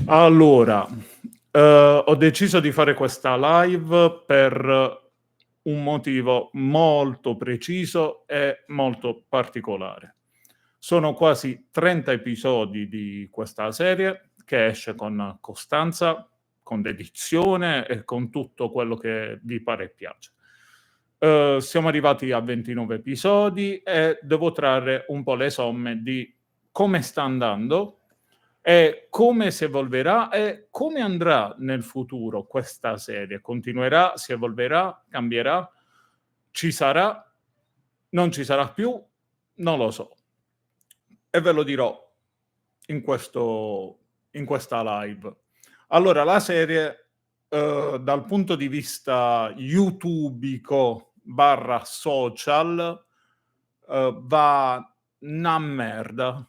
Allora, ho deciso di fare questa live per un motivo molto preciso e molto particolare. Sono quasi 30 episodi di questa serie che esce con costanza, con dedizione e con tutto quello che vi pare e piace. Siamo arrivati a 29 episodi e devo trarre un po' le somme di come sta andando e come si evolverà e come andrà nel futuro questa serie. Continuerà, si evolverà, cambierà, ci sarà, non ci sarà più, non lo so. E ve lo dirò in questa live. Allora, la serie, dal punto di vista youtubico barra social, va 'na merda.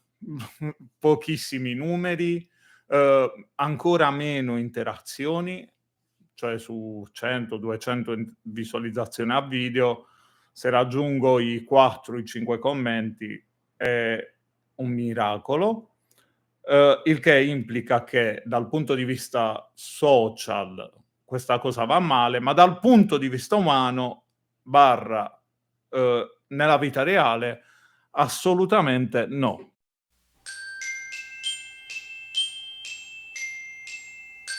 Pochissimi numeri, ancora meno interazioni, cioè su 100, 200 visualizzazioni a video, se raggiungo i 4, i 5 commenti è un miracolo, il che implica che dal punto di vista social questa cosa va male, ma dal punto di vista umano barra nella vita reale assolutamente no.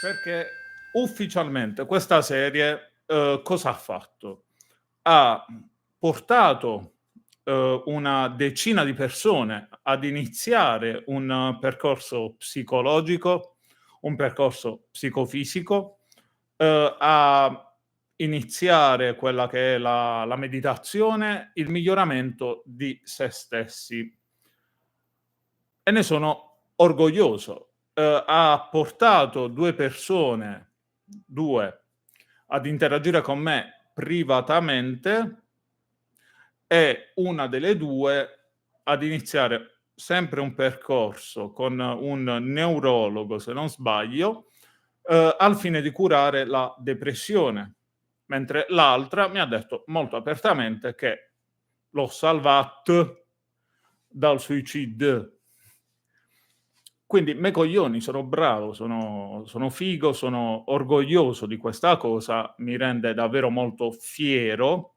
Perché ufficialmente questa serie, cosa ha fatto? Ha portato, una decina di persone ad iniziare un percorso psicologico, un percorso psicofisico, a iniziare quella che è la meditazione, il miglioramento di se stessi. E ne sono orgoglioso. Ha portato 2 persone, 2, ad interagire con me privatamente e una delle 2 ad iniziare sempre un percorso con un neurologo, se non sbaglio, al fine di curare la depressione, mentre l'altra mi ha detto molto apertamente che l'ho salvat dal suicid. Quindi me coglioni, sono bravo, sono figo, sono orgoglioso di questa cosa, mi rende davvero molto fiero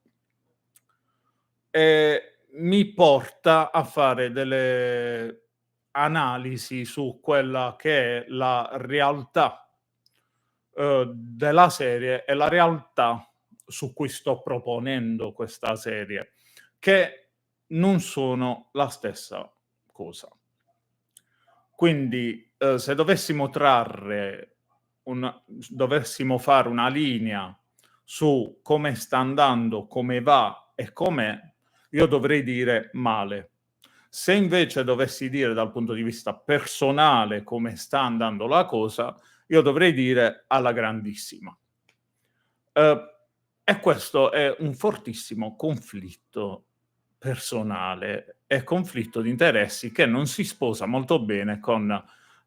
e mi porta a fare delle analisi su quella che è la realtà, della serie e la realtà su cui sto proponendo questa serie, che non sono la stessa cosa. Quindi, se dovessimo fare una linea su come sta andando, come va e com'è, io dovrei dire male. Se invece dovessi dire dal punto di vista personale come sta andando la cosa, io dovrei dire alla grandissima. E questo è un fortissimo conflitto personale e conflitto di interessi che non si sposa molto bene con,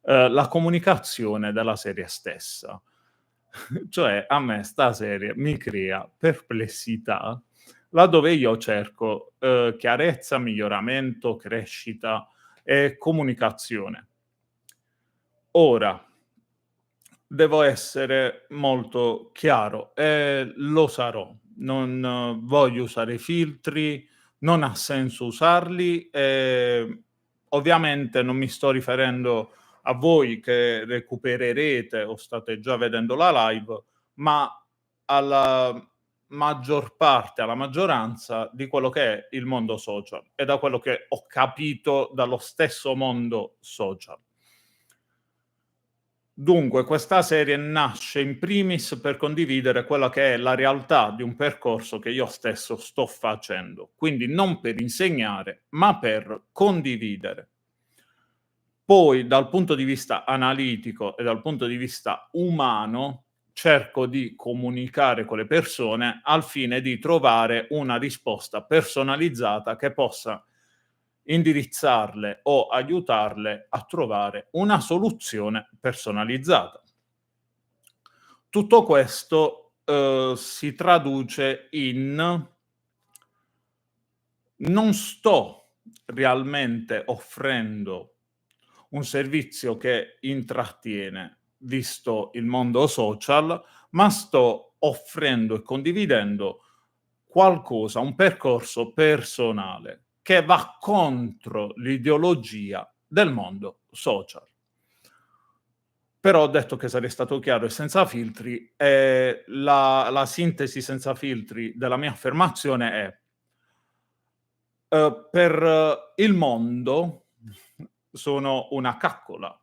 la comunicazione della serie stessa. Cioè a me 'sta serie mi crea perplessità, laddove io cerco, chiarezza, miglioramento, crescita e comunicazione. Ora devo essere molto chiaro e lo sarò. Non voglio usare filtri, non ha senso usarli, ovviamente non mi sto riferendo a voi che recupererete o state già vedendo la live, ma alla maggior parte, alla maggioranza di quello che è il mondo social e da quello che ho capito dallo stesso mondo social. Dunque, questa serie nasce in primis per condividere quella che è la realtà di un percorso che io stesso sto facendo, quindi non per insegnare, ma per condividere. Poi, dal punto di vista analitico e dal punto di vista umano, cerco di comunicare con le persone al fine di trovare una risposta personalizzata che possa indirizzarle o aiutarle a trovare una soluzione personalizzata. Tutto questo, si traduce in: non sto realmente offrendo un servizio che intrattiene, visto il mondo social, ma sto offrendo e condividendo qualcosa, un percorso personale che va contro l'ideologia del mondo social. Però ho detto che sarei stato chiaro e senza filtri, la sintesi senza filtri della mia affermazione è: per il mondo sono una caccola.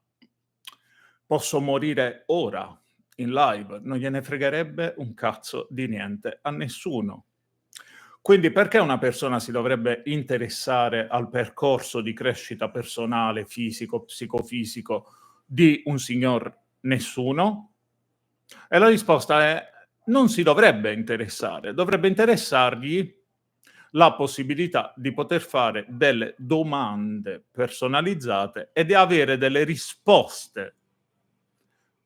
Posso morire ora, in live, non gliene fregherebbe un cazzo di niente a nessuno. Quindi perché una persona si dovrebbe interessare al percorso di crescita personale, fisico, psicofisico di un signor nessuno? E la risposta è: non si dovrebbe interessare, dovrebbe interessargli la possibilità di poter fare delle domande personalizzate e di avere delle risposte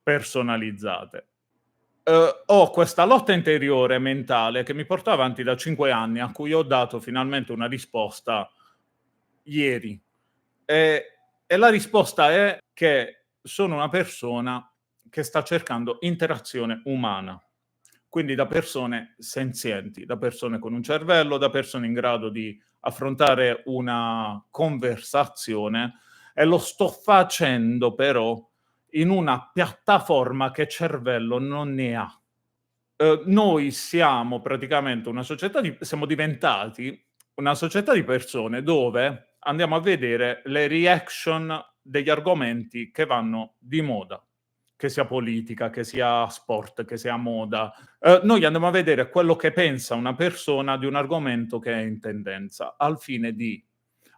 personalizzate. Ho questa lotta interiore mentale che mi porta avanti da 5 anni, a cui ho dato finalmente una risposta ieri. Ehm, e la risposta è che sono una persona che sta cercando interazione umana, quindi da persone senzienti, da persone con un cervello, da persone in grado di affrontare una conversazione, e lo sto facendo però in una piattaforma che cervello non ne ha. Noi siamo praticamente una società di siamo diventati una società di persone dove andiamo a vedere le reaction degli argomenti che vanno di moda, che sia politica, che sia sport, che sia moda. Noi andiamo a vedere quello che pensa una persona di un argomento che è in tendenza, al fine di,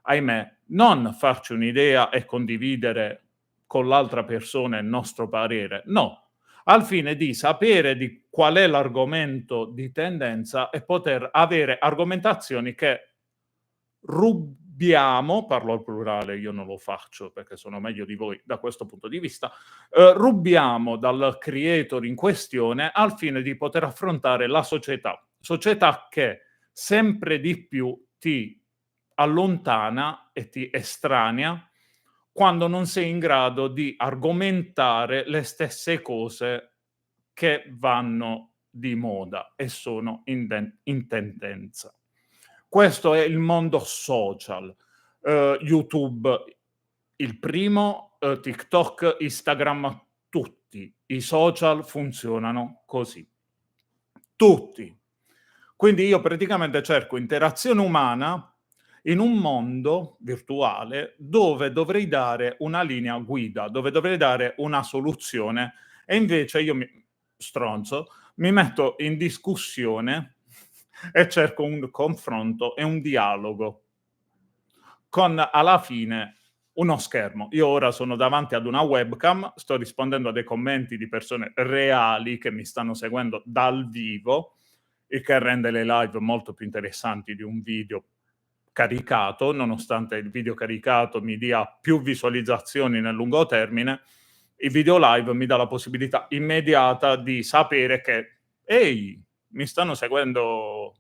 ahimè, non farci un'idea e condividere con l'altra persona il nostro parere, no, al fine di sapere di qual è l'argomento di tendenza e poter avere argomentazioni che rubiamo, parlo al plurale, io non lo faccio perché sono meglio di voi da questo punto di vista, rubiamo dal creator in questione al fine di poter affrontare la società che sempre di più ti allontana e ti estranea quando non sei in grado di argomentare le stesse cose che vanno di moda e sono in tendenza. Questo è il mondo social. YouTube il primo, TikTok, Instagram, tutti i social funzionano così. Tutti. Quindi io praticamente cerco interazione umana in un mondo virtuale dove dovrei dare una linea guida, dove dovrei dare una soluzione e invece io stronzo, mi metto in discussione e cerco un confronto e un dialogo con alla fine uno schermo. Io ora sono davanti ad una webcam, sto rispondendo a dei commenti di persone reali che mi stanno seguendo dal vivo, il che rende le live molto più interessanti di un video caricato, nonostante il video caricato mi dia più visualizzazioni nel lungo termine, il video live mi dà la possibilità immediata di sapere che: "Ehi, mi stanno seguendo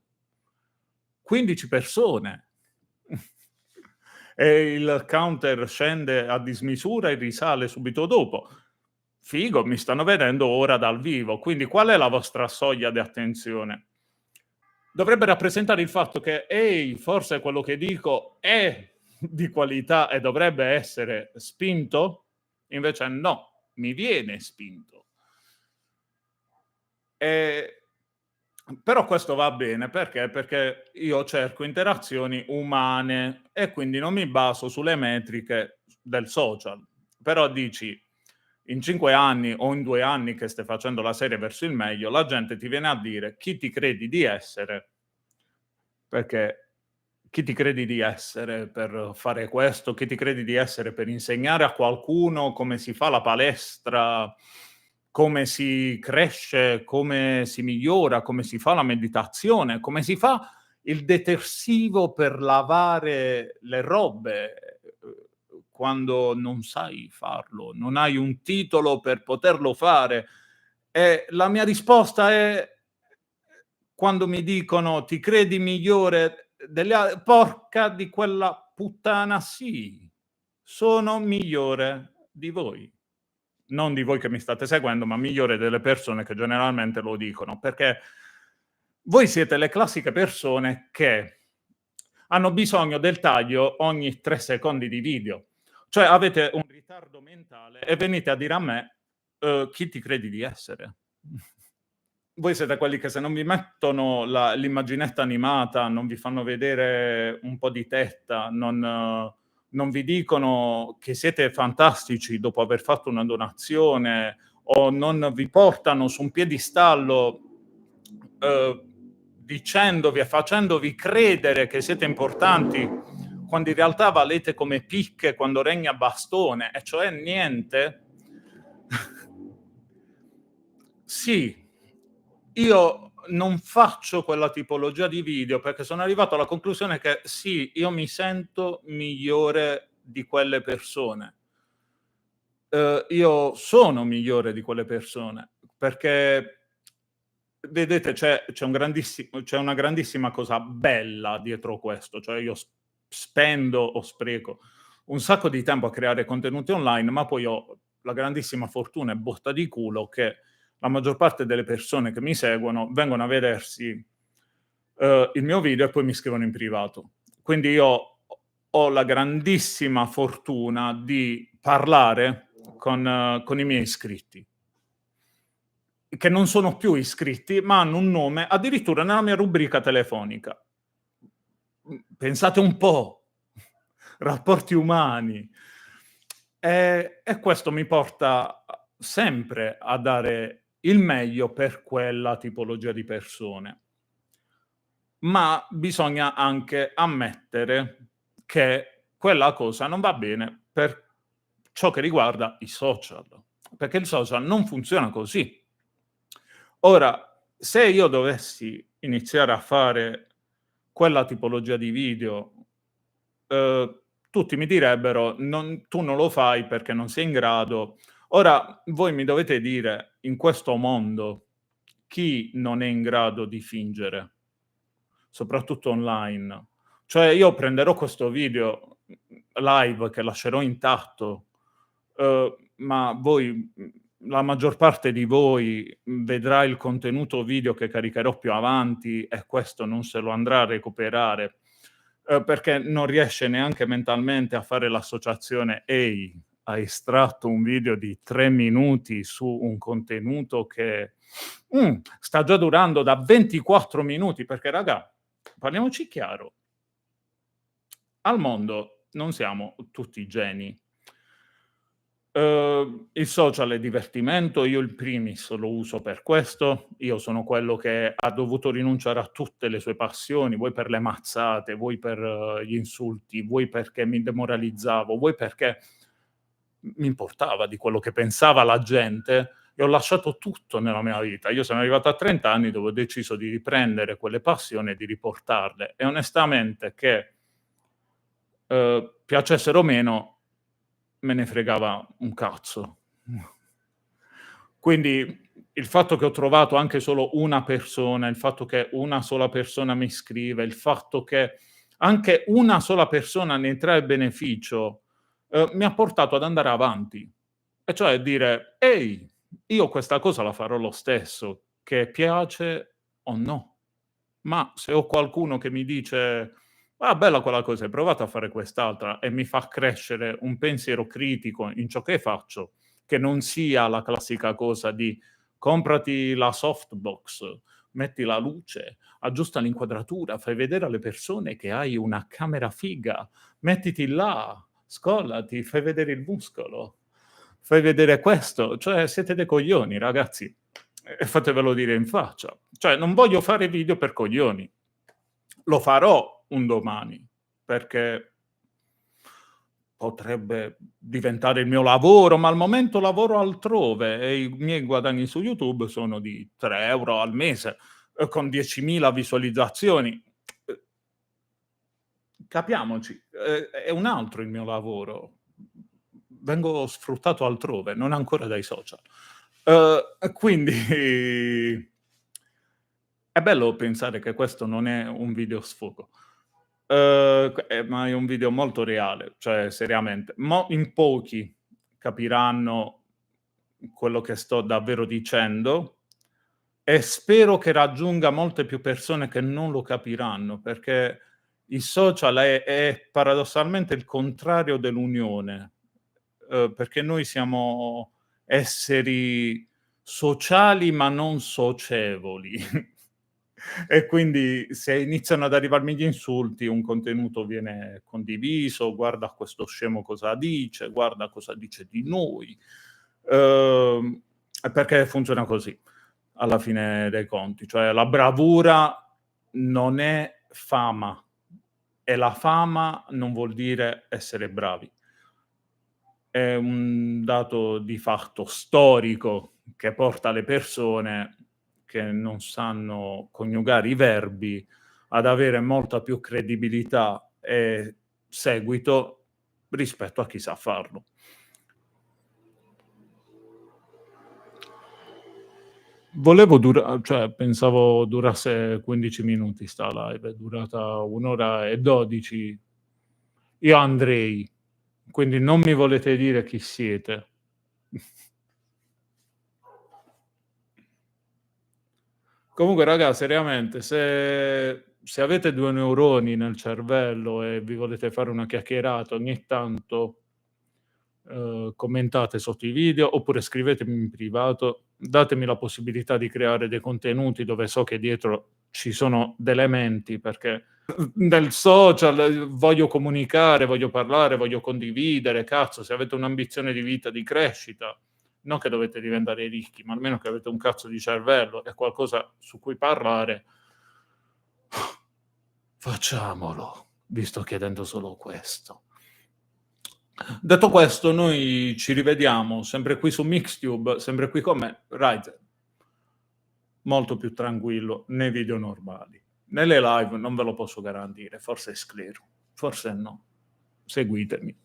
15 persone." E il counter scende a dismisura e risale subito dopo. Figo, mi stanno vedendo ora dal vivo, quindi qual è la vostra soglia di attenzione? Dovrebbe rappresentare il fatto che: "Ehi, forse quello che dico è di qualità e dovrebbe essere spinto?" Invece no, mi viene spinto. Ehm Però questo va bene perché? Perché io cerco interazioni umane e quindi non mi baso sulle metriche del social. Però dici, in 5 anni o in 2 anni che stai facendo la serie verso il meglio, la gente ti viene a dire chi ti credi di essere, perché chi ti credi di essere per fare questo, chi ti credi di essere per insegnare a qualcuno come si fa la palestra, come si cresce, come si migliora, come si fa la meditazione, come si fa il detersivo per lavare le robe, quando non sai farlo, non hai un titolo per poterlo fare. E la mia risposta è quando mi dicono: "Ti credi migliore delle a" porca di quella puttana sì, sono migliore di voi. Non di voi che mi state seguendo, ma migliore delle persone che generalmente lo dicono, perché voi siete le classiche persone che hanno bisogno del taglio ogni 3 secondi di video. Cioè avete un ritardo mentale e venite a dire a me, chi ti credi di essere? Voi siete quelli che se non vi mettono l'immaginetta animata, non vi fanno vedere un po' di tetta, non vi dicono che siete fantastici dopo aver fatto una donazione o non vi portano su un piedistallo, dicendovi e facendovi credere che siete importanti, quando in realtà valete come picche quando regni a bastone, e cioè niente. Sì, io non faccio quella tipologia di video perché sono arrivato alla conclusione che sì, io mi sento migliore di quelle persone. Io sono migliore di quelle persone, perché vedete c'è una grandissima cosa bella dietro questo, cioè io spendo o spreco un sacco di tempo a creare contenuti online, ma poi ho la grandissima fortuna e botta di culo che la maggior parte delle persone che mi seguono vengono a vedersi, il mio video e poi mi scrivono in privato. Quindi io ho la grandissima fortuna di parlare con i miei iscritti, che non sono più iscritti, ma hanno un nome addirittura nella mia rubrica telefonica. Pensate un po', rapporti umani. E questo mi porta sempre a dare il meglio per quella tipologia di persone. Ma bisogna anche ammettere che quella cosa non va bene per ciò che riguarda i social, perché il social non funziona così. Ora, se io dovessi iniziare a fare quella tipologia di video, tutti mi direbbero: Tu non lo fai perché non sei in grado". Ora, voi mi dovete dire, in questo mondo, chi non è in grado di fingere? Soprattutto online. Cioè io prenderò questo video, live che lascerò intatto, ma voi la maggior parte di voi, vedrà il contenuto video che caricherò più avanti e questo non se lo andrà a recuperare, perché non riesce neanche mentalmente a fare l'associazione: "Ehi, hai estratto un video di 3 minuti su un contenuto che, sta già durando da 24 minuti", perché raga, parliamoci chiaro, al mondo non siamo tutti geni. Il social è divertimento, io in primis lo uso per questo. Io sono quello che ha dovuto rinunciare a tutte le sue passioni, vuoi per le mazzate, vuoi per gli insulti, vuoi perché mi demoralizzavo, vuoi perché mi importava di quello che pensava la gente, e ho lasciato tutto nella mia vita. Io sono arrivato a 30 anni dove ho deciso di riprendere quelle passioni e di riportarle, e onestamente che, piacessero o meno, me ne fregava un cazzo. Quindi il fatto che ho trovato anche solo una persona, il fatto che una sola persona mi scrive, il fatto che anche una sola persona ne trae beneficio, mi ha portato ad andare avanti. E cioè dire: "Ehi, io questa cosa la farò lo stesso, che piace o no". Ma se ho qualcuno che mi dice: "Ah, bella quella cosa, hai provato a fare quest'altra", e mi fa crescere un pensiero critico in ciò che faccio, che non sia la classica cosa di: comprati la softbox, metti la luce, aggiusta l'inquadratura, fai vedere alle persone che hai una camera figa, mettiti là, scollati, fai vedere il muscolo, fai vedere questo. Cioè siete dei coglioni ragazzi, e fatevelo dire in faccia. Cioè non voglio fare video per coglioni. Lo farò un domani, perché potrebbe diventare il mio lavoro, ma al momento lavoro altrove e i miei guadagni su YouTube sono di 3 € al mese, con 10.000 visualizzazioni. Uhm, capiamoci, è un altro il mio lavoro. Vengo sfruttato altrove, non ancora dai social. E quindi è bello pensare che questo non è un video sfogo. Ma è un video molto reale, cioè seriamente. In pochi capiranno quello che sto davvero dicendo e spero che raggiunga molte più persone che non lo capiranno, perché i social è paradossalmente il contrario dell'unione, perché noi siamo esseri sociali ma non socievoli. E quindi se iniziano ad arrivarmi gli insulti, un contenuto viene condiviso: "Guarda questo scemo cosa dice, guarda cosa dice di noi". Perché funziona così, alla fine dei conti. Cioè la bravura non è fama e la fama non vuol dire essere bravi. È un dato di fatto storico che porta le persone che non sanno coniugare i verbi ad avere molta più credibilità e seguito rispetto a chi sa farlo. Pensavo durasse 15 minuti 'sta live, è durata 1 ora e 12. Io andrei, quindi non mi volete dire chi siete. Comunque raga, seriamente, se avete 2 neuroni nel cervello e vi volete fare una chiacchierata ogni tanto, commentate sotto i video oppure scrivetemi in privato, datemi la possibilità di creare dei contenuti dove so che dietro ci sono delle menti, perché nel social voglio comunicare, voglio parlare, voglio condividere, cazzo, se avete un'ambizione di vita, di crescita, non che dovete diventare ricchi, ma almeno che avete un cazzo di cervello e qualcosa su cui parlare, facciamolo, vi sto chiedendo solo questo. Detto questo, noi ci rivediamo sempre qui su Mixtube, sempre qui con me, Ryzen. Molto più tranquillo nei video normali. Nelle live non ve lo posso garantire, forse è sclero, forse no. Seguitemi.